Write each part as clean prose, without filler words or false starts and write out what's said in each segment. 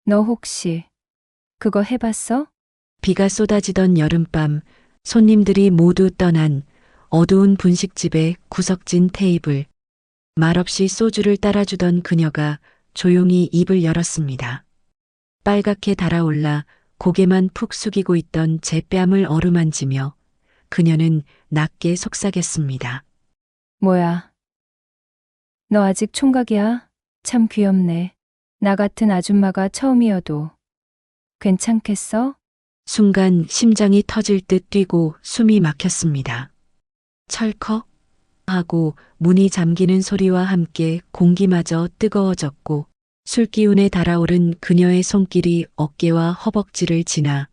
너 혹시 그거 해봤어? 비가 쏟아지던 여름밤, 손님들이 모두 떠난 어두운 분식집의 구석진 테이블, 말없이 소주를 따라주던 그녀가 조용히 입을 열었습니다. 빨갛게 달아올라 고개만 푹 숙이고 있던 제 뺨을 어루만지며 그녀는 낮게 속삭였습니다. 뭐야? 너 아직 총각이야? 참 귀엽네. 나 같은 아줌마가 처음이어도 괜찮겠어? 순간 심장이 터질 듯 뛰고 숨이 막혔습니다. 철컥 하고 문이 잠기는 소리와 함께 공기마저 뜨거워졌고 술기운에 달아오른 그녀의 손길이 어깨와 허벅지를 지나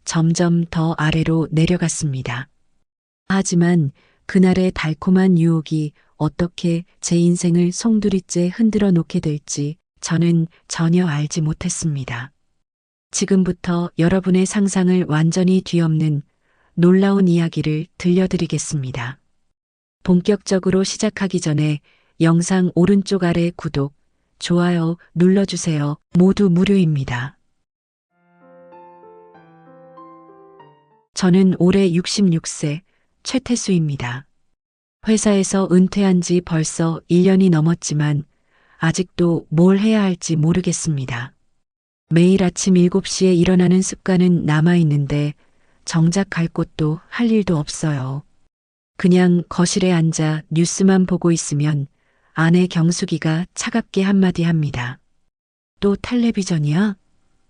점점 더 아래로 내려갔습니다. 하지만 그날의 달콤한 유혹이 어떻게 제 인생을 송두리째 흔들어 놓게 될지 저는 전혀 알지 못했습니다. 지금부터 여러분의 상상을 완전히 뒤엎는 놀라운 이야기를 들려드리겠습니다. 본격적으로 시작하기 전에 영상 오른쪽 아래 구독, 좋아요 눌러주세요. 모두 무료입니다. 저는 올해 66세 최태수입니다. 회사에서 은퇴한 지 벌써 1년이 넘었지만 아직도 뭘 해야 할지 모르겠습니다. 매일 아침 7시에 일어나는 습관은 남아있는데 정작 갈 곳도 할 일도 없어요. 그냥 거실에 앉아 뉴스만 보고 있으면 아내 경숙이가 차갑게 한마디 합니다. 또 텔레비전이야?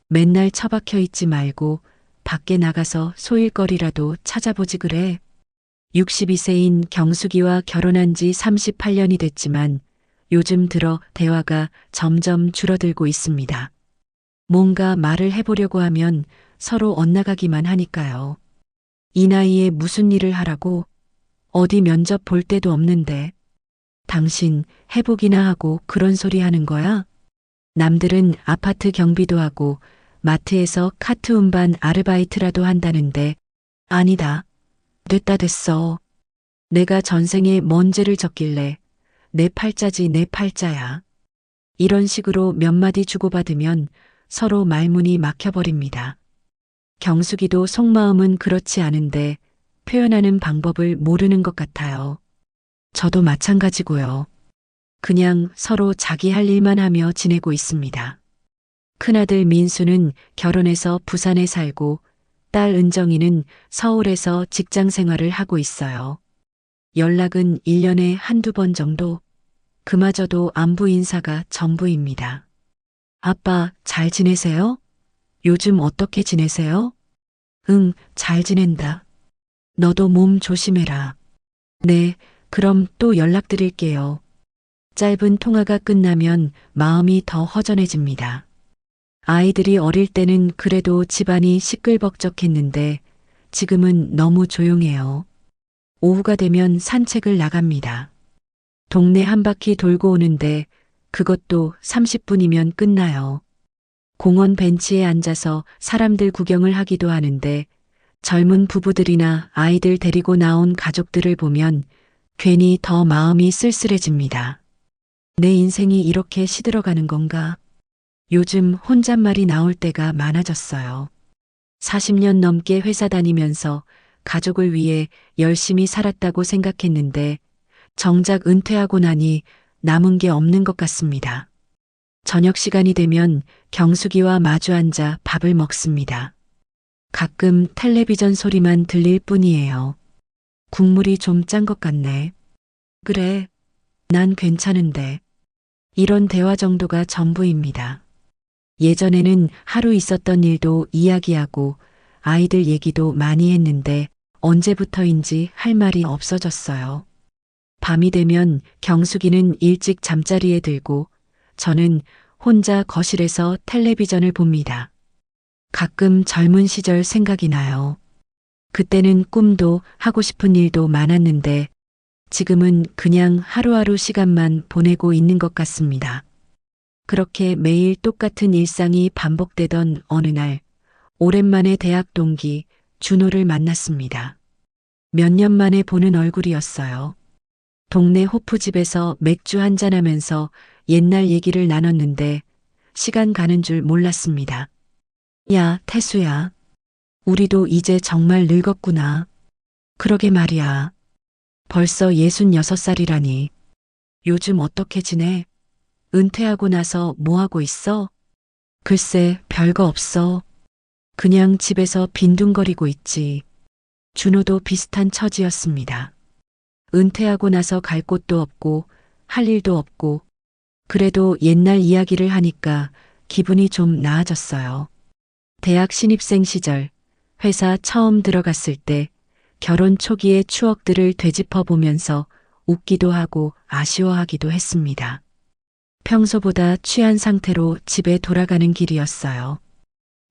맨날 처박혀 있지 말고 밖에 나가서 소일거리라도 찾아보지 그래. 62세인 경숙이와 결혼한 지 38년이 됐지만 요즘 들어 대화가 점점 줄어들고 있습니다. 뭔가 말을 해보려고 하면 서로 엇나가기만 하니까요. 이 나이에 무슨 일을 하라고? 어디 면접 볼 때도 없는데. 당신 해보기나 하고 그런 소리 하는 거야? 남들은 아파트 경비도 하고 마트에서 카트 운반 아르바이트라도 한다는데 아니다. 됐어. 내가 전생에 뭔 죄를 졌길래 내 팔자지 내 팔자야. 이런 식으로 몇 마디 주고받으면 서로 말문이 막혀버립니다. 경숙이도 속마음은 그렇지 않은데 표현하는 방법을 모르는 것 같아요. 저도 마찬가지고요. 그냥 서로 자기 할 일만 하며 지내고 있습니다. 큰아들 민수는 결혼해서 부산에 살고 딸 은정이는 서울에서 직장 생활을 하고 있어요. 연락은 1년에 한두 번 정도? 그마저도 안부 인사가 전부입니다. 아빠, 잘 지내세요? 요즘 어떻게 지내세요? 응, 잘 지낸다. 너도 몸 조심해라. 네, 그럼 또 연락드릴게요. 짧은 통화가 끝나면 마음이 더 허전해집니다. 아이들이 어릴 때는 그래도 집안이 시끌벅적했는데 지금은 너무 조용해요. 오후가 되면 산책을 나갑니다. 동네 한 바퀴 돌고 오는데 그것도 30분이면 끝나요. 공원 벤치에 앉아서 사람들 구경을 하기도 하는데 젊은 부부들이나 아이들 데리고 나온 가족들을 보면 괜히 더 마음이 쓸쓸해집니다. 내 인생이 이렇게 시들어가는 건가? 요즘 혼잣말이 나올 때가 많아졌어요. 40년 넘게 회사 다니면서 가족을 위해 열심히 살았다고 생각했는데 정작 은퇴하고 나니 남은 게 없는 것 같습니다. 저녁 시간이 되면 경숙이와 마주 앉아 밥을 먹습니다. 가끔 텔레비전 소리만 들릴 뿐이에요. 국물이 좀 짠 것 같네. 그래, 난 괜찮은데. 이런 대화 정도가 전부입니다. 예전에는 하루 있었던 일도 이야기하고 아이들 얘기도 많이 했는데 언제부터인지 할 말이 없어졌어요. 밤이 되면 경숙이는 일찍 잠자리에 들고 저는 혼자 거실에서 텔레비전을 봅니다. 가끔 젊은 시절 생각이 나요. 그때는 꿈도 하고 싶은 일도 많았는데 지금은 그냥 하루하루 시간만 보내고 있는 것 같습니다. 그렇게 매일 똑같은 일상이 반복되던 어느 날, 오랜만에 대학 동기 준호를 만났습니다. 몇 년 만에 보는 얼굴이었어요. 동네 호프집에서 맥주 한잔하면서 옛날 얘기를 나눴는데 시간 가는 줄 몰랐습니다. 야, 태수야. 우리도 이제 정말 늙었구나. 그러게 말이야. 벌써 66살이라니. 요즘 어떻게 지내? 은퇴하고 나서 뭐 하고 있어? 글쎄, 별거 없어. 그냥 집에서 빈둥거리고 있지. 준호도 비슷한 처지였습니다. 은퇴하고 나서 갈 곳도 없고 할 일도 없고 그래도 옛날 이야기를 하니까 기분이 좀 나아졌어요. 대학 신입생 시절 회사 처음 들어갔을 때 결혼 초기의 추억들을 되짚어 보면서 웃기도 하고 아쉬워하기도 했습니다. 평소보다 취한 상태로 집에 돌아가는 길이었어요.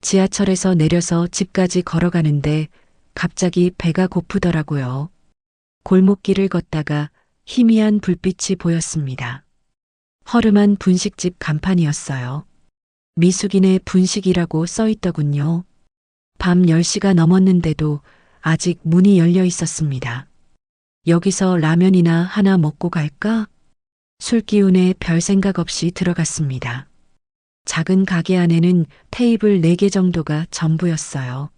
지하철에서 내려서 집까지 걸어가는데 갑자기 배가 고프더라고요. 골목길을 걷다가 희미한 불빛이 보였습니다. 허름한 분식집 간판이었어요. 미숙인의 분식이라고 써 있더군요. 밤 10시가 넘었는데도 아직 문이 열려 있었습니다. 여기서 라면이나 하나 먹고 갈까? 술 기운에 별 생각 없이 들어갔습니다. 작은 가게 안에는 테이블 4개 정도가 전부였어요.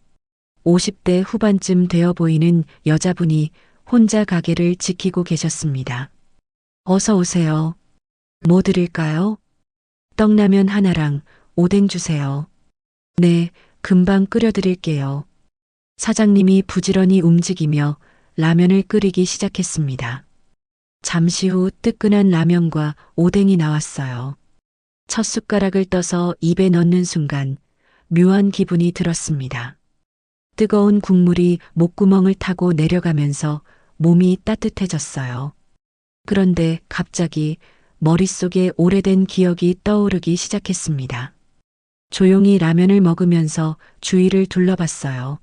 50대 후반쯤 되어 보이는 여자분이 혼자 가게를 지키고 계셨습니다. 어서 오세요. 뭐 드릴까요? 떡라면 하나랑 오뎅 주세요. 네, 금방 끓여드릴게요. 사장님이 부지런히 움직이며 라면을 끓이기 시작했습니다. 잠시 후 뜨끈한 라면과 오뎅이 나왔어요. 첫 숟가락을 떠서 입에 넣는 순간 묘한 기분이 들었습니다. 뜨거운 국물이 목구멍을 타고 내려가면서 몸이 따뜻해졌어요. 그런데 갑자기 머릿속에 오래된 기억이 떠오르기 시작했습니다. 조용히 라면을 먹으면서 주위를 둘러봤어요.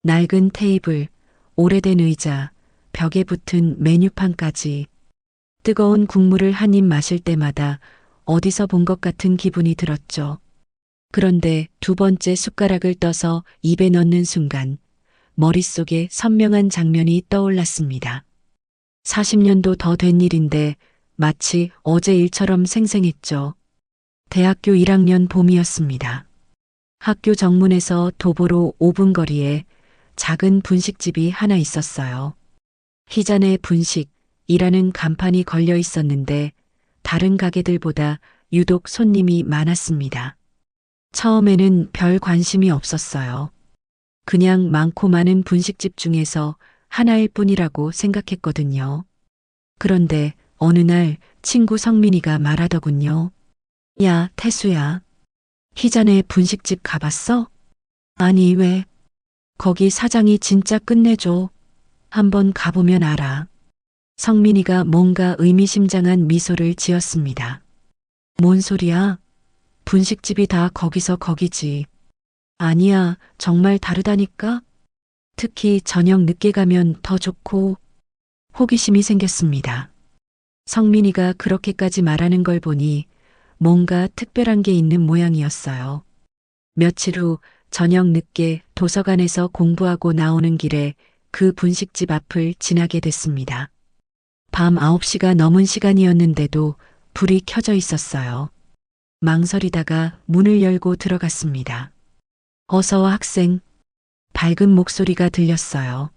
낡은 테이블, 오래된 의자, 벽에 붙은 메뉴판까지 뜨거운 국물을 한 입 마실 때마다 어디서 본 것 같은 기분이 들었죠. 그런데 두 번째 숟가락을 떠서 입에 넣는 순간 머릿속에 선명한 장면이 떠올랐습니다. 40년도 더 된 일인데 마치 어제 일처럼 생생했죠. 대학교 1학년 봄이었습니다. 학교 정문에서 도보로 5분 거리에 작은 분식집이 하나 있었어요. 희잔의 분식이라는 간판이 걸려 있었는데 다른 가게들보다 유독 손님이 많았습니다. 처음에는 별 관심이 없었어요. 그냥 많고 많은 분식집 중에서 하나일 뿐이라고 생각했거든요. 그런데 어느 날 친구 성민이가 말하더군요. 야, 태수야. 희잔의 분식집 가봤어? 아니, 왜? 거기 사장이 진짜 끝내줘. 한번 가보면 알아. 성민이가 뭔가 의미심장한 미소를 지었습니다. 뭔 소리야? 분식집이 다 거기서 거기지. 아니야, 정말 다르다니까? 특히 저녁 늦게 가면 더 좋고 호기심이 생겼습니다. 성민이가 그렇게까지 말하는 걸 보니 뭔가 특별한 게 있는 모양이었어요. 며칠 후 저녁 늦게 도서관에서 공부하고 나오는 길에 그 분식집 앞을 지나게 됐습니다. 밤 9시가 넘은 시간이었는데도 불이 켜져 있었어요. 망설이다가 문을 열고 들어갔습니다. 어서와 학생. 밝은 목소리가 들렸어요.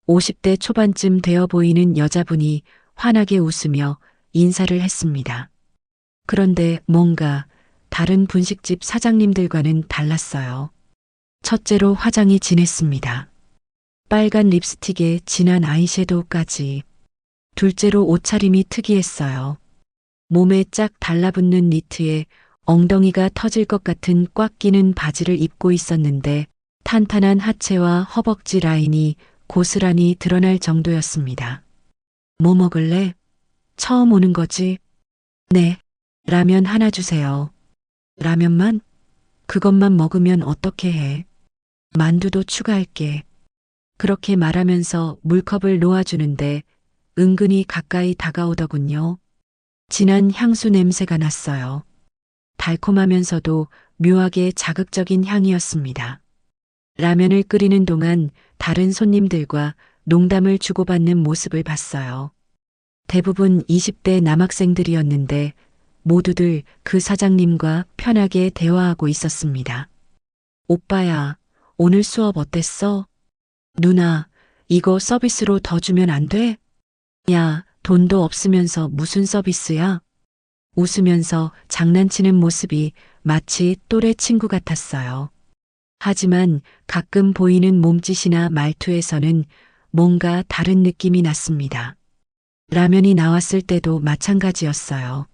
50대 초반쯤 되어 보이는 여자분이 환하게 웃으며 인사를 했습니다. 그런데 뭔가 다른 분식집 사장님들과는 달랐어요. 첫째로 화장이 진했습니다. 빨간 립스틱에 진한 아이섀도우까지. 둘째로 옷차림이 특이했어요. 몸에 쫙 달라붙는 니트에 엉덩이가 터질 것 같은 꽉 끼는 바지를 입고 있었는데 탄탄한 하체와 허벅지 라인이 고스란히 드러날 정도였습니다. 뭐 먹을래? 처음 오는 거지? 네, 라면 하나 주세요. 라면만? 그것만 먹으면 어떻게 해? 만두도 추가할게. 그렇게 말하면서 물컵을 놓아주는데 은근히 가까이 다가오더군요. 진한 향수 냄새가 났어요. 달콤하면서도 묘하게 자극적인 향이었습니다. 라면을 끓이는 동안 다른 손님들과 농담을 주고받는 모습을 봤어요. 대부분 20대 남학생들이었는데 모두들 그 사장님과 편하게 대화하고 있었습니다. 오빠야, 오늘 수업 어땠어? 누나, 이거 서비스로 더 주면 안 돼? 야, 돈도 없으면서 무슨 서비스야? 웃으면서 장난치는 모습이 마치 또래 친구 같았어요. 하지만 가끔 보이는 몸짓이나 말투에서는 뭔가 다른 느낌이 났습니다. 라면이 나왔을 때도 마찬가지였어요.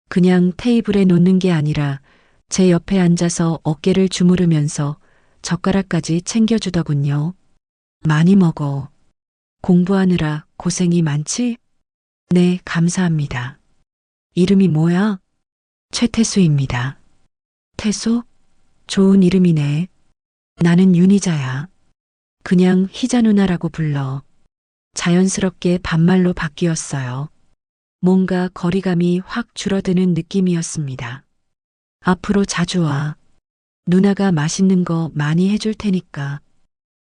그냥 테이블에 놓는 게 아니라 제 옆에 앉아서 어깨를 주무르면서 젓가락까지 챙겨주더군요. 많이 먹어. 공부하느라 고생이 많지? 네, 감사합니다. 이름이 뭐야? 최태수입니다. 태수? 좋은 이름이네. 나는 윤희자야. 그냥 희자 누나라고 불러. 자연스럽게 반말로 바뀌었어요. 뭔가 거리감이 확 줄어드는 느낌이었습니다. 앞으로 자주 와. 누나가 맛있는 거 많이 해줄 테니까.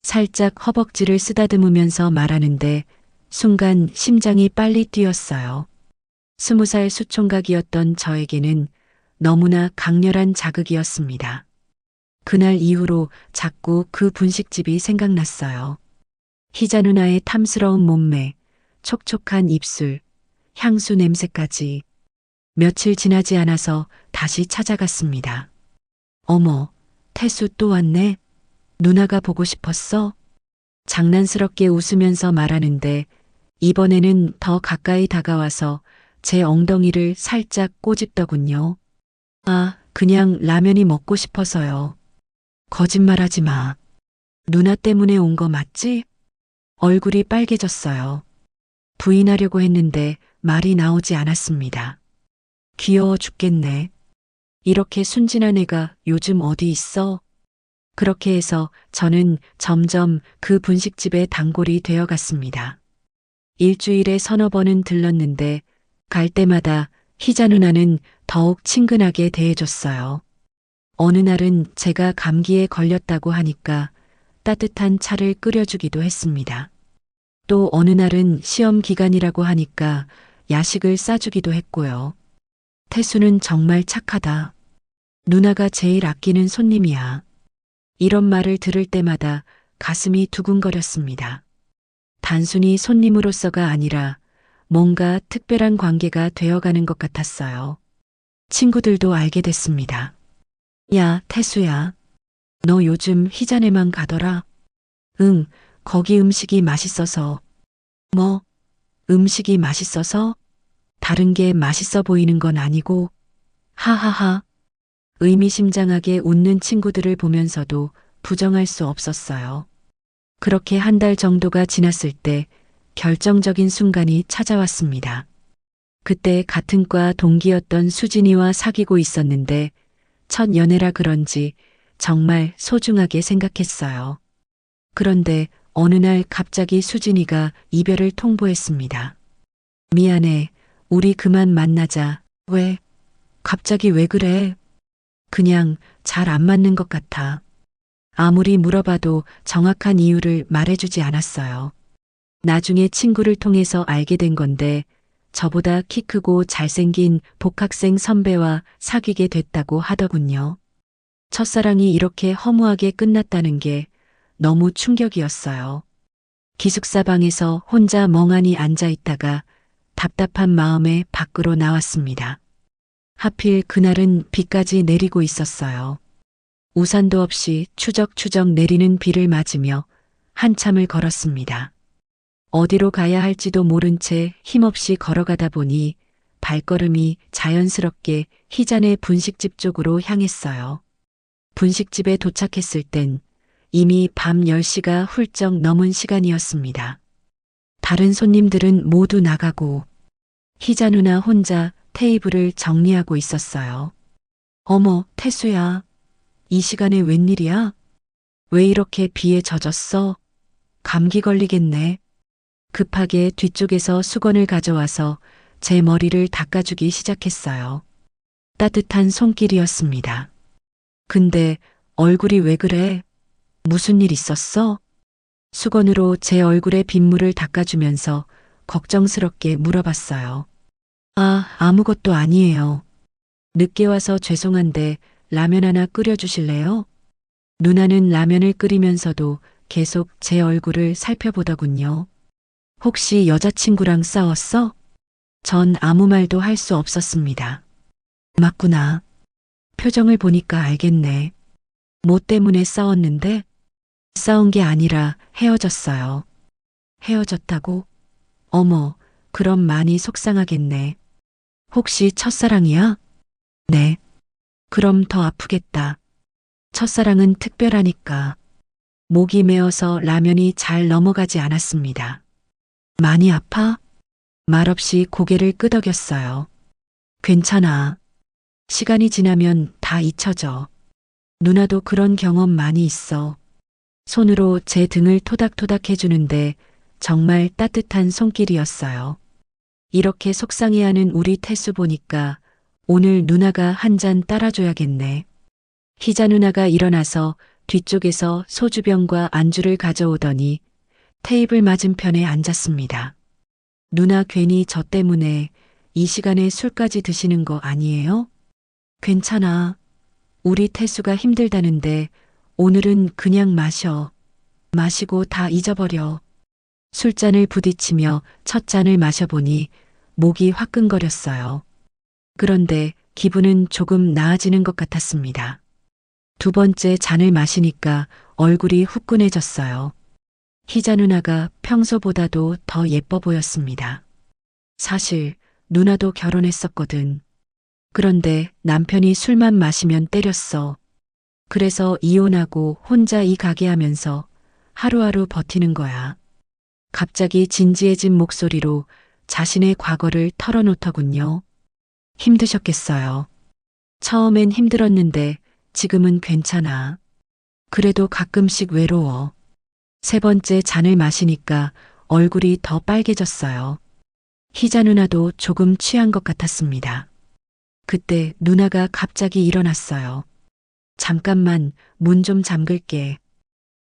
살짝 허벅지를 쓰다듬으면서 말하는데 순간 심장이 빨리 뛰었어요. 20살 수총각이었던 저에게는 너무나 강렬한 자극이었습니다. 그날 이후로 자꾸 그 분식집이 생각났어요. 희자 누나의 탐스러운 몸매, 촉촉한 입술, 향수 냄새까지. 며칠 지나지 않아서 다시 찾아갔습니다. 어머, 태수 또 왔네? 누나가 보고 싶었어? 장난스럽게 웃으면서 말하는데 이번에는 더 가까이 다가와서 제 엉덩이를 살짝 꼬집더군요. 아, 그냥 라면이 먹고 싶어서요. 거짓말하지 마. 누나 때문에 온 거 맞지? 얼굴이 빨개졌어요. 부인하려고 했는데 말이 나오지 않았습니다. 귀여워 죽겠네. 이렇게 순진한 애가 요즘 어디 있어? 그렇게 해서 저는 점점 그 분식집의 단골이 되어갔습니다. 일주일에 서너 번은 들렀는데 갈 때마다 희자 누나는 더욱 친근하게 대해줬어요. 어느 날은 제가 감기에 걸렸다고 하니까 따뜻한 차를 끓여주기도 했습니다. 또 어느 날은 시험 기간이라고 하니까 야식을 싸주기도 했고요. 태수는 정말 착하다. 누나가 제일 아끼는 손님이야. 이런 말을 들을 때마다 가슴이 두근거렸습니다. 단순히 손님으로서가 아니라 뭔가 특별한 관계가 되어가는 것 같았어요. 친구들도 알게 됐습니다. 야, 태수야. 너 요즘 희자네만 가더라? 응, 거기 음식이 맛있어서. 뭐, 음식이 맛있어서? 다른 게 맛있어 보이는 건 아니고. 하하하. 의미심장하게 웃는 친구들을 보면서도 부정할 수 없었어요. 그렇게 한 달 정도가 지났을 때 결정적인 순간이 찾아왔습니다. 그때 같은 과 동기였던 수진이와 사귀고 있었는데 첫 연애라 그런지 정말 소중하게 생각했어요. 그런데 어느 날 갑자기 수진이가 이별을 통보했습니다. 미안해. 우리 그만 만나자. 왜? 갑자기 왜 그래? 그냥 잘 안 맞는 것 같아. 아무리 물어봐도 정확한 이유를 말해주지 않았어요. 나중에 친구를 통해서 알게 된 건데 저보다 키 크고 잘생긴 복학생 선배와 사귀게 됐다고 하더군요. 첫사랑이 이렇게 허무하게 끝났다는 게 너무 충격이었어요. 기숙사 방에서 혼자 멍하니 앉아 있다가 답답한 마음에 밖으로 나왔습니다. 하필 그날은 비까지 내리고 있었어요. 우산도 없이 추적추적 내리는 비를 맞으며 한참을 걸었습니다. 어디로 가야 할지도 모른 채 힘없이 걸어가다 보니 발걸음이 자연스럽게 희자네 분식집 쪽으로 향했어요. 분식집에 도착했을 땐 이미 밤 10시가 훌쩍 넘은 시간이었습니다. 다른 손님들은 모두 나가고 희자 누나 혼자 테이블을 정리하고 있었어요. 어머, 태수야. 이 시간에 웬일이야? 왜 이렇게 비에 젖었어? 감기 걸리겠네. 급하게 뒤쪽에서 수건을 가져와서 제 머리를 닦아주기 시작했어요. 따뜻한 손길이었습니다. 근데 얼굴이 왜 그래? 무슨 일 있었어? 수건으로 제 얼굴에 빗물을 닦아주면서 걱정스럽게 물어봤어요. 아, 아무것도 아니에요. 늦게 와서 죄송한데 라면 하나 끓여주실래요? 누나는 라면을 끓이면서도 계속 제 얼굴을 살펴보더군요. 혹시 여자친구랑 싸웠어? 전 아무 말도 할 수 없었습니다. 맞구나. 표정을 보니까 알겠네. 뭐 때문에 싸웠는데? 싸운 게 아니라 헤어졌어요. 헤어졌다고? 어머, 그럼 많이 속상하겠네. 혹시 첫사랑이야? 네. 그럼 더 아프겠다. 첫사랑은 특별하니까. 목이 메어서 라면이 잘 넘어가지 않았습니다. 많이 아파? 말없이 고개를 끄덕였어요. 괜찮아. 시간이 지나면 다 잊혀져. 누나도 그런 경험 많이 있어. 손으로 제 등을 토닥토닥 해주는데 정말 따뜻한 손길이었어요. 이렇게 속상해하는 우리 태수 보니까 오늘 누나가 한 잔 따라줘야겠네. 희자 누나가 일어나서 뒤쪽에서 소주병과 안주를 가져오더니 테이블 맞은편에 앉았습니다. 누나 괜히 저 때문에 이 시간에 술까지 드시는 거 아니에요? 괜찮아. 우리 태수가 힘들다는데 오늘은 그냥 마셔. 마시고 다 잊어버려. 술잔을 부딪히며 첫 잔을 마셔보니 목이 화끈거렸어요. 그런데 기분은 조금 나아지는 것 같았습니다. 두 번째 잔을 마시니까 얼굴이 후끈해졌어요. 희자 누나가 평소보다도 더 예뻐 보였습니다. 사실 누나도 결혼했었거든. 그런데 남편이 술만 마시면 때렸어. 그래서 이혼하고 혼자 이 가게 하면서 하루하루 버티는 거야. 갑자기 진지해진 목소리로 자신의 과거를 털어놓더군요. 힘드셨겠어요. 처음엔 힘들었는데 지금은 괜찮아. 그래도 가끔씩 외로워. 세 번째 잔을 마시니까 얼굴이 더 빨개졌어요. 희자 누나도 조금 취한 것 같았습니다. 그때 누나가 갑자기 일어났어요. 잠깐만 문 좀 잠글게.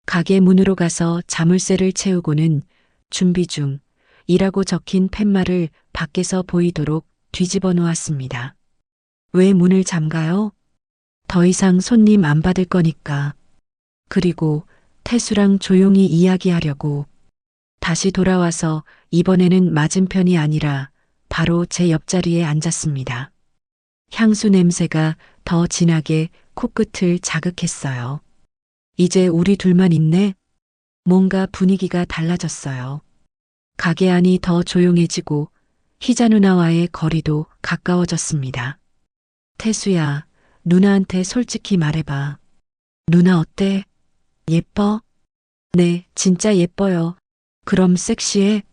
가게 문으로 가서 자물쇠를 채우고는 준비 중 이라고 적힌 팻말을 밖에서 보이도록 뒤집어 놓았습니다. 왜 문을 잠가요? 더 이상 손님 안 받을 거니까. 그리고 태수랑 조용히 이야기하려고. 다시 돌아와서 이번에는 맞은편이 아니라 바로 제 옆자리에 앉았습니다. 향수 냄새가 더 진하게 코끝을 자극했어요. 이제 우리 둘만 있네? 뭔가 분위기가 달라졌어요. 가게 안이 더 조용해지고 희자 누나와의 거리도 가까워졌습니다. 태수야, 누나한테 솔직히 말해봐. 누나 어때? 예뻐? 네, 진짜 예뻐요. 그럼 섹시해?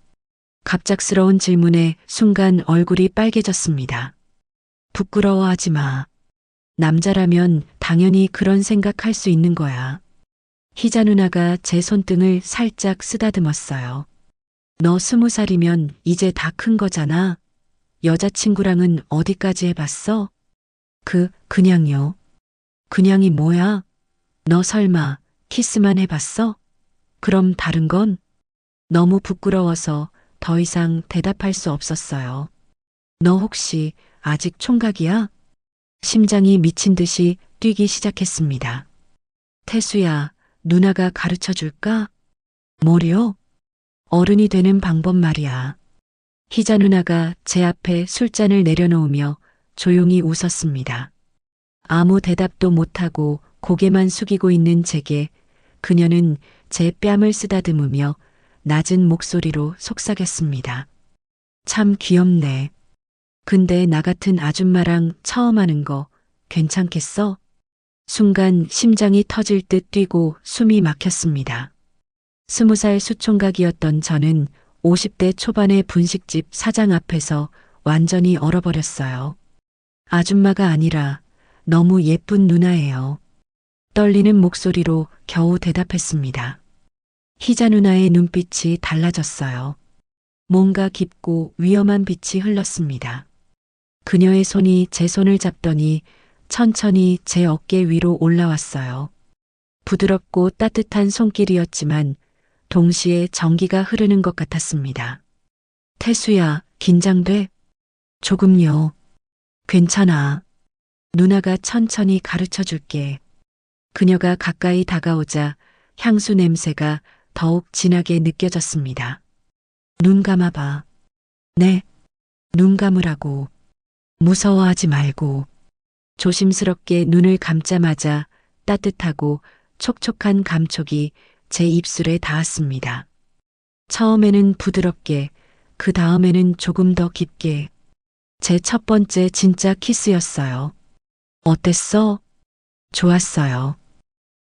갑작스러운 질문에 순간 얼굴이 빨개졌습니다. 부끄러워하지 마. 남자라면 당연히 그런 생각할 수 있는 거야. 희자 누나가 제 손등을 살짝 쓰다듬었어요. 너 20살이면 이제 다 큰 거잖아. 여자친구랑은 어디까지 해봤어? 그냥요. 그냥이 뭐야? 너 설마 키스만 해봤어? 그럼 다른 건? 너무 부끄러워서 더 이상 대답할 수 없었어요. 너 혹시 아직 총각이야? 심장이 미친 듯이 뛰기 시작했습니다. 태수야, 누나가 가르쳐 줄까? 뭐요? 어른이 되는 방법 말이야. 희자 누나가 제 앞에 술잔을 내려놓으며 조용히 웃었습니다. 아무 대답도 못하고 고개만 숙이고 있는 제게 그녀는 제 뺨을 쓰다듬으며 낮은 목소리로 속삭였습니다. 참 귀엽네. 근데 나 같은 아줌마랑 처음 하는 거 괜찮겠어? 순간 심장이 터질 듯 뛰고 숨이 막혔습니다. 20살 수총각이었던 저는 50대 초반의 분식집 사장 앞에서 완전히 얼어버렸어요. 아줌마가 아니라 너무 예쁜 누나예요. 떨리는 목소리로 겨우 대답했습니다. 희자 누나의 눈빛이 달라졌어요. 뭔가 깊고 위험한 빛이 흘렀습니다. 그녀의 손이 제 손을 잡더니 천천히 제 어깨 위로 올라왔어요. 부드럽고 따뜻한 손길이었지만 동시에 전기가 흐르는 것 같았습니다. 태수야, 긴장돼? 조금요. 괜찮아. 누나가 천천히 가르쳐 줄게. 그녀가 가까이 다가오자 향수 냄새가 더욱 진하게 느껴졌습니다. 눈 감아봐. 네, 눈 감으라고. 무서워하지 말고. 조심스럽게 눈을 감자마자 따뜻하고 촉촉한 감촉이 제 입술에 닿았습니다. 처음에는 부드럽게, 그 다음에는 조금 더 깊게. 제 첫 번째 진짜 키스였어요. 어땠어? 좋았어요.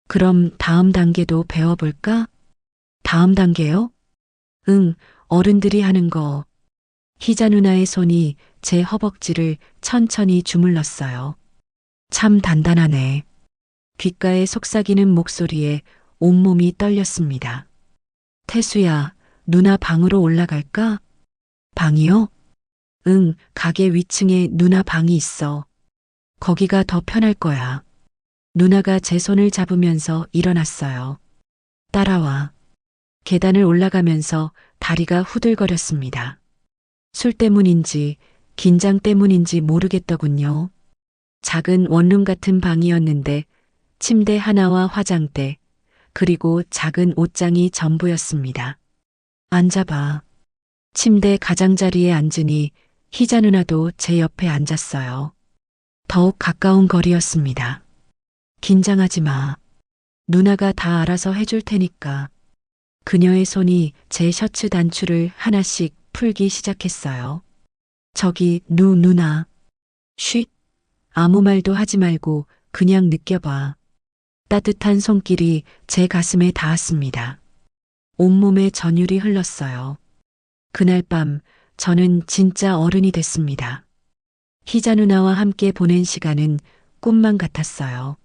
그럼 다음 단계도 배워볼까? 다음 단계요? 응, 어른들이 하는 거. 희자 누나의 손이 제 허벅지를 천천히 주물렀어요. 참 단단하네. 귓가에 속삭이는 목소리에 온몸이 떨렸습니다. 태수야, 누나 방으로 올라갈까? 방이요? 응, 가게 위층에 누나 방이 있어. 거기가 더 편할 거야. 누나가 제 손을 잡으면서 일어났어요. 따라와. 계단을 올라가면서 다리가 후들거렸습니다. 술 때문인지 긴장 때문인지 모르겠더군요. 작은 원룸 같은 방이었는데 침대 하나와 화장대, 그리고 작은 옷장이 전부였습니다. 앉아봐. 침대 가장자리에 앉으니 희자 누나도 제 옆에 앉았어요. 더욱 가까운 거리였습니다. 긴장하지 마. 누나가 다 알아서 해줄 테니까. 그녀의 손이 제 셔츠 단추를 하나씩 풀기 시작했어요. 저기, 누나. 쉿. 아무 말도 하지 말고 그냥 느껴봐. 따뜻한 손길이 제 가슴에 닿았습니다. 온몸에 전율이 흘렀어요. 그날 밤 저는 진짜 어른이 됐습니다. 희자 누나와 함께 보낸 시간은 꿈만 같았어요.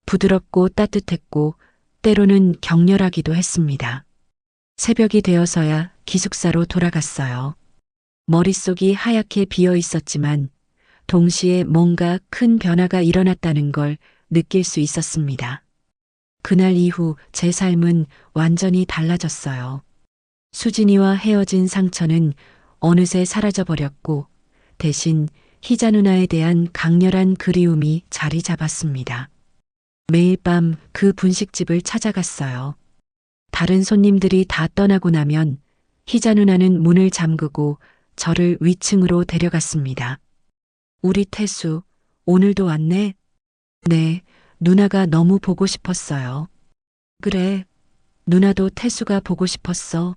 부드럽고 따뜻했고 때로는 격렬하기도 했습니다. 새벽이 되어서야 기숙사로 돌아갔어요. 머릿속이 하얗게 비어 있었지만 동시에 뭔가 큰 변화가 일어났다는 걸 느낄 수 있었습니다. 그날 이후 제 삶은 완전히 달라졌어요. 수진이와 헤어진 상처는 어느새 사라져버렸고 대신 희자 누나에 대한 강렬한 그리움이 자리 잡았습니다. 매일 밤 그 분식집을 찾아갔어요. 다른 손님들이 다 떠나고 나면 희자 누나는 문을 잠그고 저를 위층으로 데려갔습니다. 우리 태수, 오늘도 왔네? 네, 누나가 너무 보고 싶었어요. 그래, 누나도 태수가 보고 싶었어.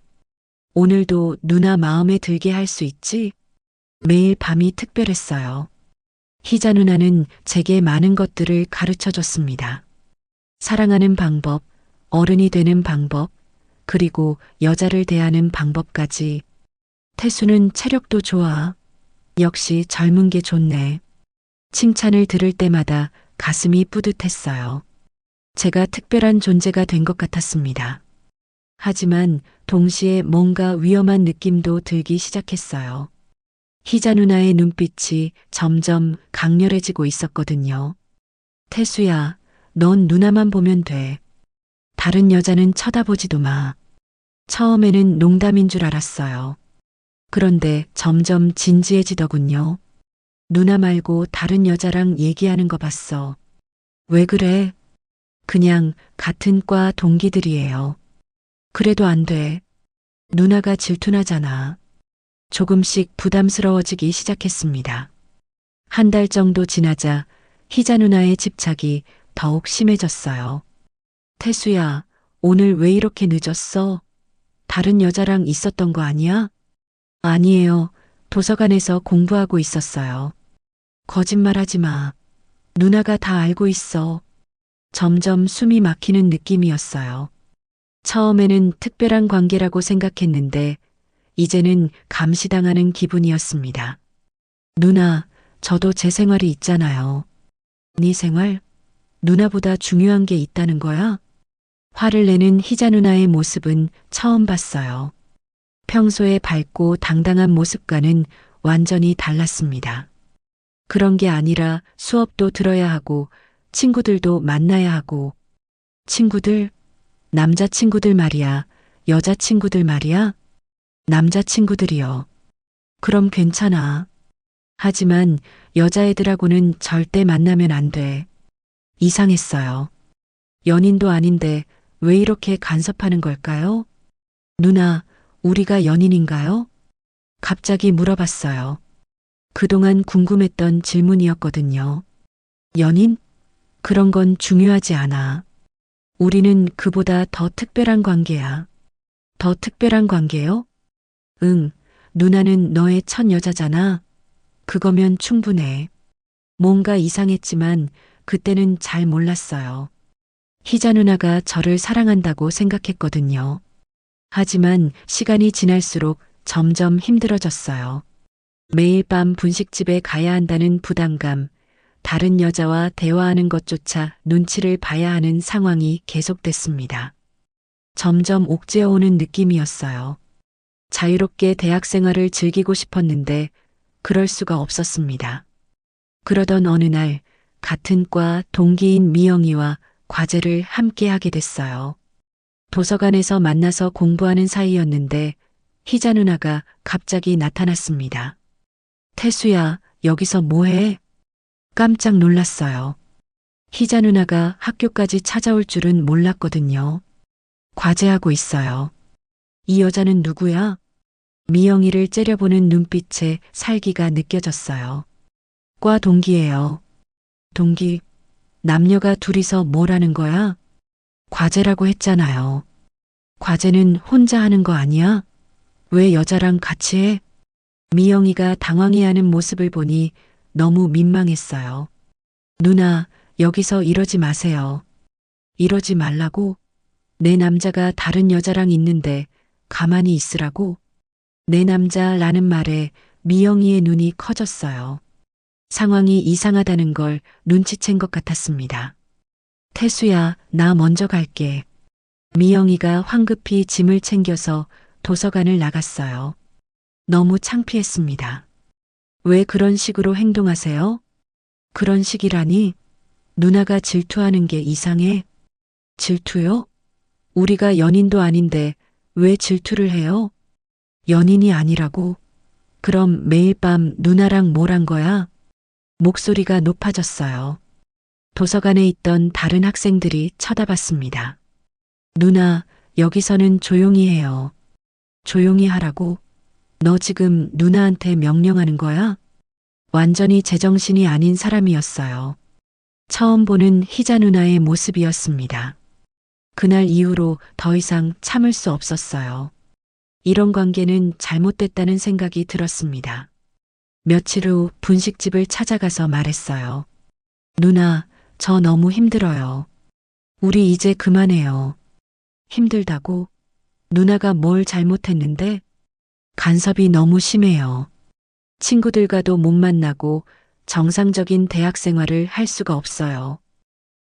오늘도 누나 마음에 들게 할 수 있지? 매일 밤이 특별했어요. 희자 누나는 제게 많은 것들을 가르쳐 줬습니다. 사랑하는 방법, 어른이 되는 방법, 그리고 여자를 대하는 방법까지. 태수는 체력도 좋아. 역시 젊은 게 좋네. 칭찬을 들을 때마다 가슴이 뿌듯했어요. 제가 특별한 존재가 된 것 같았습니다. 하지만 동시에 뭔가 위험한 느낌도 들기 시작했어요. 희자 누나의 눈빛이 점점 강렬해지고 있었거든요. 태수야, 넌 누나만 보면 돼. 다른 여자는 쳐다보지도 마. 처음에는 농담인 줄 알았어요. 그런데 점점 진지해지더군요. 누나 말고 다른 여자랑 얘기하는 거 봤어. 왜 그래? 그냥 같은 과 동기들이에요. 그래도 안 돼. 누나가 질투나잖아. 조금씩 부담스러워지기 시작했습니다. 한 달 정도 지나자 희자 누나의 집착이 더욱 심해졌어요. 태수야, 오늘 왜 이렇게 늦었어? 다른 여자랑 있었던 거 아니야? 아니에요. 도서관에서 공부하고 있었어요. 거짓말하지 마. 누나가 다 알고 있어. 점점 숨이 막히는 느낌이었어요. 처음에는 특별한 관계라고 생각했는데 이제는 감시당하는 기분이었습니다. 누나, 저도 제 생활이 있잖아요. 네 생활? 누나보다 중요한 게 있다는 거야? 화를 내는 희자 누나의 모습은 처음 봤어요. 평소에 밝고 당당한 모습과는 완전히 달랐습니다. 그런 게 아니라 수업도 들어야 하고 친구들도 만나야 하고. 친구들? 남자친구들 말이야. 여자친구들 말이야? 남자친구들이요. 그럼 괜찮아. 하지만 여자애들하고는 절대 만나면 안 돼. 이상했어요. 연인도 아닌데 왜 이렇게 간섭하는 걸까요? 누나, 우리가 연인인가요? 갑자기 물어봤어요. 그동안 궁금했던 질문이었거든요. 연인? 그런 건 중요하지 않아. 우리는 그보다 더 특별한 관계야. 더 특별한 관계요? 응, 누나는 너의 첫 여자잖아. 그거면 충분해. 뭔가 이상했지만 그때는 잘 몰랐어요. 희자 누나가 저를 사랑한다고 생각했거든요. 하지만 시간이 지날수록 점점 힘들어졌어요. 매일 밤 분식집에 가야 한다는 부담감, 다른 여자와 대화하는 것조차 눈치를 봐야 하는 상황이 계속됐습니다. 점점 옥죄어오는 느낌이었어요. 자유롭게 대학 생활을 즐기고 싶었는데 그럴 수가 없었습니다. 그러던 어느 날 같은 과 동기인 미영이와 과제를 함께 하게 됐어요. 도서관에서 만나서 공부하는 사이였는데 희자 누나가 갑자기 나타났습니다. 태수야, 여기서 뭐해? 깜짝 놀랐어요. 희자 누나가 학교까지 찾아올 줄은 몰랐거든요. 과제하고 있어요. 이 여자는 누구야? 미영이를 째려보는 눈빛에 살기가 느껴졌어요. 과 동기예요. 동기, 남녀가 둘이서 뭘 하는 거야? 과제라고 했잖아요. 과제는 혼자 하는 거 아니야? 왜 여자랑 같이 해? 미영이가 당황해하는 모습을 보니 너무 민망했어요. 누나, 여기서 이러지 마세요. 이러지 말라고? 내 남자가 다른 여자랑 있는데 가만히 있으라고? 내 남자라는 말에 미영이의 눈이 커졌어요. 상황이 이상하다는 걸 눈치챈 것 같았습니다. 태수야, 나 먼저 갈게. 미영이가 황급히 짐을 챙겨서 도서관을 나갔어요. 너무 창피했습니다. 왜 그런 식으로 행동하세요? 그런 식이라니? 누나가 질투하는 게 이상해? 질투요? 우리가 연인도 아닌데 왜 질투를 해요? 연인이 아니라고? 그럼 매일 밤 누나랑 뭘 한 거야? 목소리가 높아졌어요. 도서관에 있던 다른 학생들이 쳐다봤습니다. 누나, 여기서는 조용히 해요. 조용히 하라고? 너 지금 누나한테 명령하는 거야? 완전히 제정신이 아닌 사람이었어요. 처음 보는 희자 누나의 모습이었습니다. 그날 이후로 더 이상 참을 수 없었어요. 이런 관계는 잘못됐다는 생각이 들었습니다. 며칠 후 분식집을 찾아가서 말했어요. 누나, 저 너무 힘들어요. 우리 이제 그만해요. 힘들다고? 누나가 뭘 잘못했는데? 간섭이 너무 심해요. 친구들과도 못 만나고 정상적인 대학 생활을 할 수가 없어요.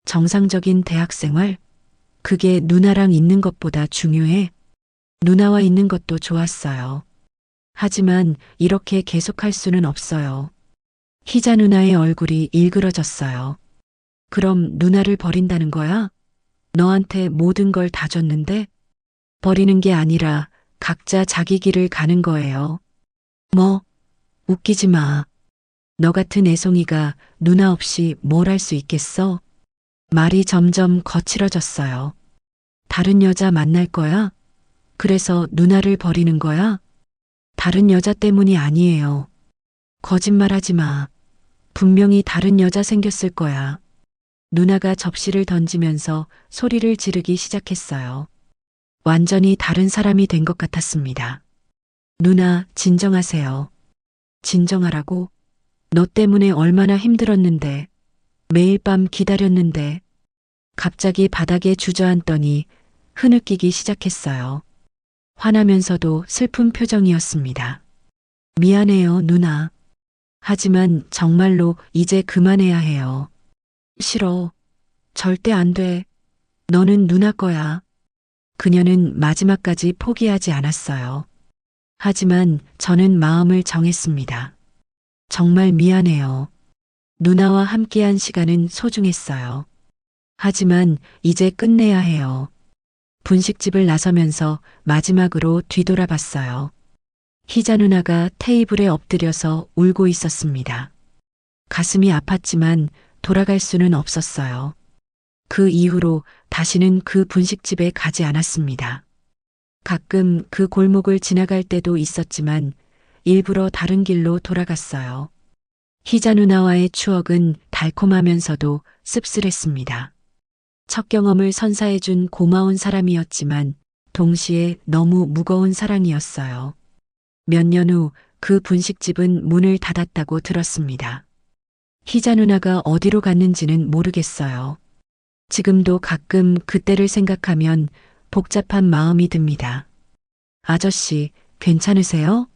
정상적인 대학 생활? 그게 누나랑 있는 것보다 중요해? 누나와 있는 것도 좋았어요. 하지만 이렇게 계속할 수는 없어요. 희자 누나의 얼굴이 일그러졌어요. 그럼 누나를 버린다는 거야? 너한테 모든 걸 다 줬는데? 버리는 게 아니라 각자 자기 길을 가는 거예요. 뭐? 웃기지 마. 너 같은 애송이가 누나 없이 뭘 할 수 있겠어? 말이 점점 거칠어졌어요. 다른 여자 만날 거야? 그래서 누나를 버리는 거야? 다른 여자 때문이 아니에요. 거짓말하지 마. 분명히 다른 여자 생겼을 거야. 누나가 접시를 던지면서 소리를 지르기 시작했어요. 완전히 다른 사람이 된 것 같았습니다. 누나, 진정하세요. 진정하라고? 너 때문에 얼마나 힘들었는데, 매일 밤 기다렸는데, 갑자기 바닥에 주저앉더니 흐느끼기 시작했어요. 화나면서도 슬픈 표정이었습니다. 미안해요, 누나. 하지만 정말로 이제 그만해야 해요. 싫어. 절대 안 돼. 너는 누나 거야. 그녀는 마지막까지 포기하지 않았어요. 하지만 저는 마음을 정했습니다. 정말 미안해요. 누나와 함께한 시간은 소중했어요. 하지만 이제 끝내야 해요. 분식집을 나서면서 마지막으로 뒤돌아봤어요. 희자 누나가 테이블에 엎드려서 울고 있었습니다. 가슴이 아팠지만 돌아갈 수는 없었어요. 그 이후로 다시는 그 분식집에 가지 않았습니다. 가끔 그 골목을 지나갈 때도 있었지만 일부러 다른 길로 돌아갔어요. 희자 누나와의 추억은 달콤하면서도 씁쓸했습니다. 첫 경험을 선사해준 고마운 사람이었지만 동시에 너무 무거운 사랑이었어요. 몇 년 후 그 분식집은 문을 닫았다고 들었습니다. 희자 누나가 어디로 갔는지는 모르겠어요. 지금도 가끔 그때를 생각하면 복잡한 마음이 듭니다. 아저씨, 괜찮으세요?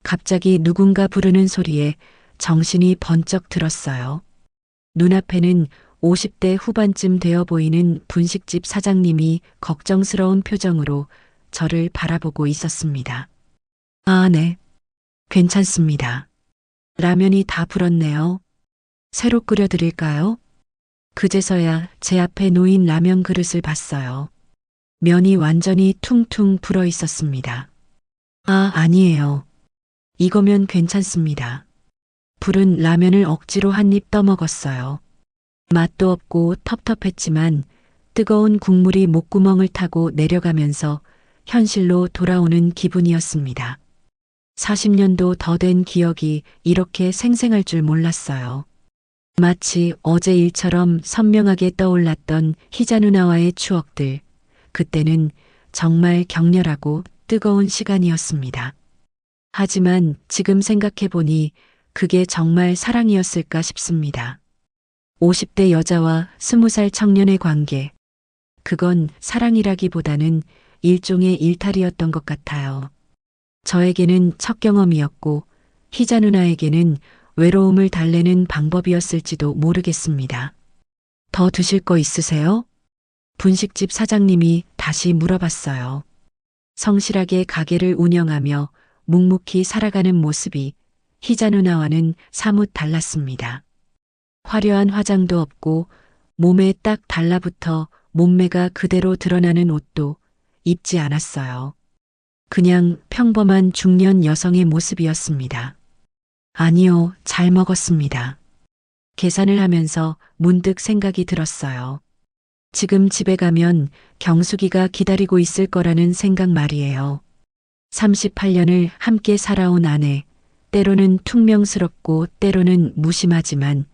갑자기 누군가 부르는 소리에 정신이 번쩍 들었어요. 눈앞에는 50대 후반쯤 되어 보이는 분식집 사장님이 걱정스러운 표정으로 저를 바라보고 있었습니다. 아, 네. 괜찮습니다. 라면이 다 불었네요. 새로 끓여드릴까요? 그제서야 제 앞에 놓인 라면 그릇을 봤어요. 면이 완전히 퉁퉁 불어 있었습니다. 아, 아니에요. 이거면 괜찮습니다. 불은 라면을 억지로 한 입 떠먹었어요. 맛도 없고 텁텁했지만 뜨거운 국물이 목구멍을 타고 내려가면서 현실로 돌아오는 기분이었습니다. 40년도 더 된 기억이 이렇게 생생할 줄 몰랐어요. 마치 어제 일처럼 선명하게 떠올랐던 희자 누나와의 추억들. 그때는 정말 격렬하고 뜨거운 시간이었습니다. 하지만 지금 생각해보니 그게 정말 사랑이었을까 싶습니다. 50대 여자와 20살 청년의 관계. 그건 사랑이라기보다는 일종의 일탈이었던 것 같아요. 저에게는 첫 경험이었고 희자 누나에게는 외로움을 달래는 방법이었을지도 모르겠습니다. 더 드실 거 있으세요? 분식집 사장님이 다시 물어봤어요. 성실하게 가게를 운영하며 묵묵히 살아가는 모습이 희자 누나와는 사뭇 달랐습니다. 화려한 화장도 없고 몸에 딱 달라붙어 몸매가 그대로 드러나는 옷도 입지 않았어요. 그냥 평범한 중년 여성의 모습이었습니다. 아니요, 잘 먹었습니다. 계산을 하면서 문득 생각이 들었어요. 지금 집에 가면 경숙이가 기다리고 있을 거라는 생각 말이에요. 38년을 함께 살아온 아내, 때로는 퉁명스럽고 때로는 무심하지만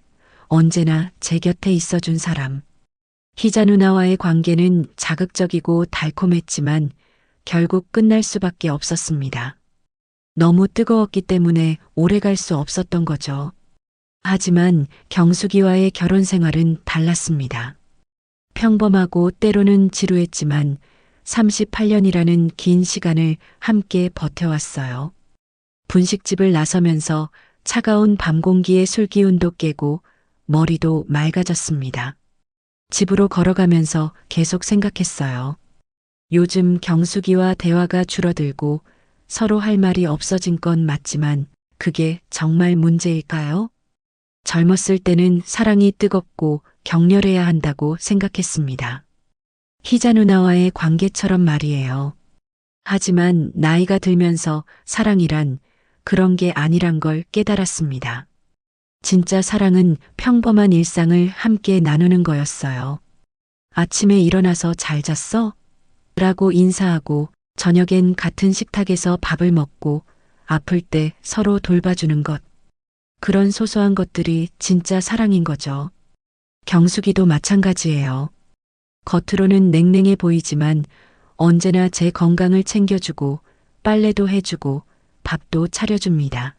언제나 제 곁에 있어준 사람. 희자 누나와의 관계는 자극적이고 달콤했지만 결국 끝날 수밖에 없었습니다. 너무 뜨거웠기 때문에 오래 갈 수 없었던 거죠. 하지만 경숙이와의 결혼 생활은 달랐습니다. 평범하고 때로는 지루했지만 38년이라는 긴 시간을 함께 버텨왔어요. 분식집을 나서면서 차가운 밤 공기의 술기운도 깨고 머리도 맑아졌습니다. 집으로 걸어가면서 계속 생각했어요. 요즘 경숙이와 대화가 줄어들고 서로 할 말이 없어진 건 맞지만 그게 정말 문제일까요? 젊었을 때는 사랑이 뜨겁고 격렬해야 한다고 생각했습니다. 희자 누나와의 관계처럼 말이에요. 하지만 나이가 들면서 사랑이란 그런 게 아니란 걸 깨달았습니다. 진짜 사랑은 평범한 일상을 함께 나누는 거였어요. 아침에 일어나서 잘 잤어? 라고 인사하고 저녁엔 같은 식탁에서 밥을 먹고 아플 때 서로 돌봐주는 것. 그런 소소한 것들이 진짜 사랑인 거죠. 경숙이도 마찬가지예요. 겉으로는 냉랭해 보이지만 언제나 제 건강을 챙겨주고 빨래도 해주고 밥도 차려줍니다.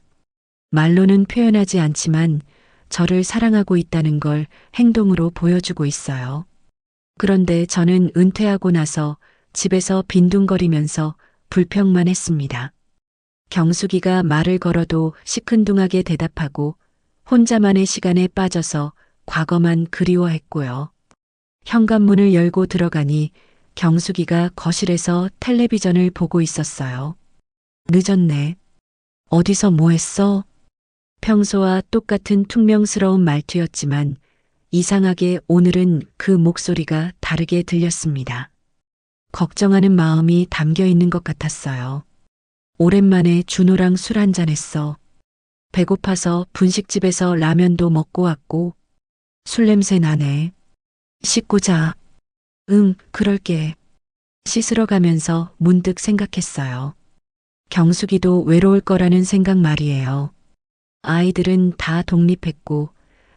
말로는 표현하지 않지만 저를 사랑하고 있다는 걸 행동으로 보여주고 있어요. 그런데 저는 은퇴하고 나서 집에서 빈둥거리면서 불평만 했습니다. 경숙이가 말을 걸어도 시큰둥하게 대답하고 혼자만의 시간에 빠져서 과거만 그리워했고요. 현관문을 열고 들어가니 경숙이가 거실에서 텔레비전을 보고 있었어요. 늦었네. 어디서 뭐 했어? 평소와 똑같은 퉁명스러운 말투였지만 이상하게 오늘은 그 목소리가 다르게 들렸습니다. 걱정하는 마음이 담겨 있는 것 같았어요. 오랜만에 준호랑 술 한잔 했어. 배고파서 분식집에서 라면도 먹고 왔고, 술 냄새 나네. 씻고 자. 응, 그럴게. 씻으러 가면서 문득 생각했어요. 경숙이도 외로울 거라는 생각 말이에요. 아이들은 다 독립했고,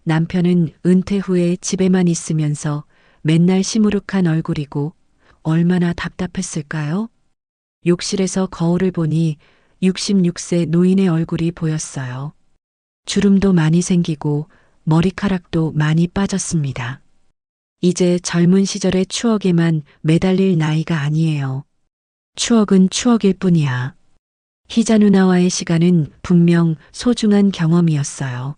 남편은 은퇴 후에 집에만 있으면서 맨날 시무룩한 얼굴이고 얼마나 답답했을까요? 욕실에서 거울을 보니 66세 노인의 얼굴이 보였어요. 주름도 많이 생기고 머리카락도 많이 빠졌습니다. 이제 젊은 시절의 추억에만 매달릴 나이가 아니에요. 추억은 추억일 뿐이야. 희자 누나와의 시간은 분명 소중한 경험이었어요.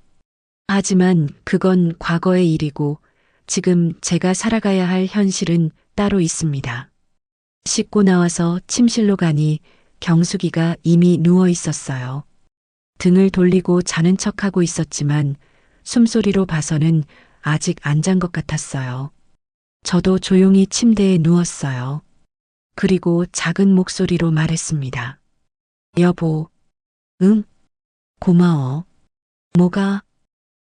하지만 그건 과거의 일이고 지금 제가 살아가야 할 현실은 따로 있습니다. 씻고 나와서 침실로 가니 경숙이가 이미 누워 있었어요. 등을 돌리고 자는 척하고 있었지만 숨소리로 봐서는 아직 안 잔 것 같았어요. 저도 조용히 침대에 누웠어요. 그리고 작은 목소리로 말했습니다. 여보, 응? 고마워. 뭐가?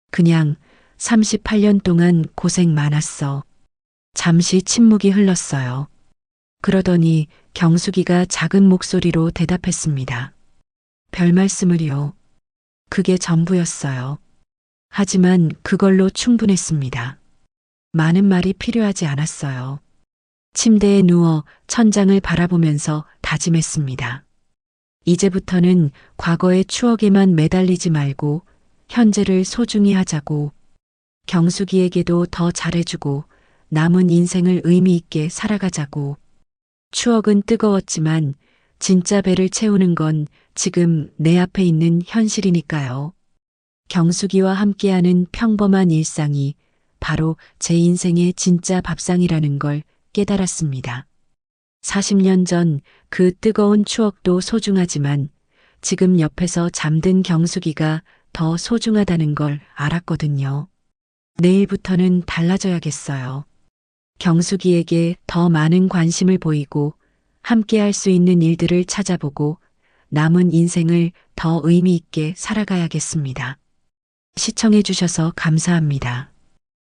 그냥 38년 동안 고생 많았어. 잠시 침묵이 흘렀어요. 그러더니 경숙이가 작은 목소리로 대답했습니다. 별 말씀을요. 그게 전부였어요. 하지만 그걸로 충분했습니다. 많은 말이 필요하지 않았어요. 침대에 누워 천장을 바라보면서 다짐했습니다. 이제부터는 과거의 추억에만 매달리지 말고 현재를 소중히 하자고, 경숙이에게도 더 잘해주고 남은 인생을 의미 있게 살아가자고. 추억은 뜨거웠지만 진짜 배를 채우는 건 지금 내 앞에 있는 현실이니까요. 경숙이와 함께하는 평범한 일상이 바로 제 인생의 진짜 밥상이라는 걸 깨달았습니다. 40년 전 그 뜨거운 추억도 소중하지만 지금 옆에서 잠든 경숙이가 더 소중하다는 걸 알았거든요. 내일부터는 달라져야겠어요. 경숙이에게 더 많은 관심을 보이고 함께 할 수 있는 일들을 찾아보고 남은 인생을 더 의미 있게 살아가야겠습니다. 시청해 주셔서 감사합니다.